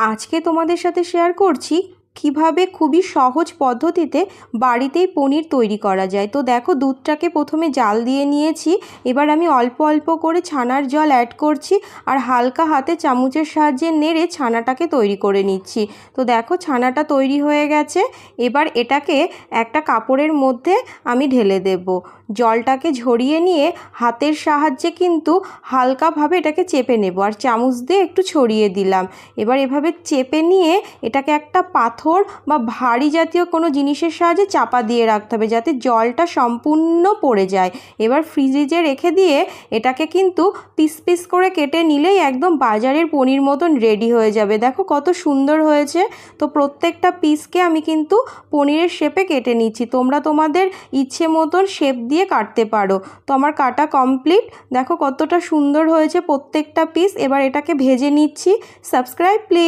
আজকে তোমাদের সাথে শেয়ার করছি কিভাবে খুবই সহজ পদ্ধতিতে বাড়িতেই পনির তৈরি করা যায়। তো দেখো, দুধটাকে প্রথমে জাল দিয়ে নিয়েছি। এবার আমি অল্প অল্প করে ছানার জল অ্যাড করছি আর হালকা হাতে চামচের সাহায্যে নেড়ে ছানাটাকে তৈরি করে নিচ্ছি। তো দেখো, ছানাটা তৈরি হয়ে গেছে। এবার এটাকে একটা কাপড়ের মধ্যে আমি ঢেলে দেব। জলটাকে ঝরিয়ে নিয়ে হাতের সাহায্যে কিন্তু হালকাভাবে এটাকে চেপে নেব আর চামচ দিয়ে একটু ছড়িয়ে দিলাম। এবার এভাবে চেপে নিয়ে এটাকে একটা পাথর বা ভারী জাতীয় কোনো জিনিসের সাহায্যে চাপা দিয়ে রাখতে হবে যাতে জলটা সম্পূর্ণ পড়ে যায়। এবার ফ্রিজে রেখে দিয়ে এটাকে কিন্তু পিস পিস করে কেটে নিলেই একদম বাজারের পনির মতন রেডি হয়ে যাবে। দেখো কত সুন্দর হয়েছে। তো প্রত্যেকটা পিসকে আমি কিন্তু পনিরের শেপে কেটে নিচ্ছি। তোমরা তোমাদের ইচ্ছে মতন শেপ দিয়ে কাটতে পারো। তো আমার কাটা কমপ্লিট। দেখো কতটা সুন্দর হয়েছে প্রত্যেকটা পিস। এবার এটাকে ভেজে নিচ্ছি। Subscribe please.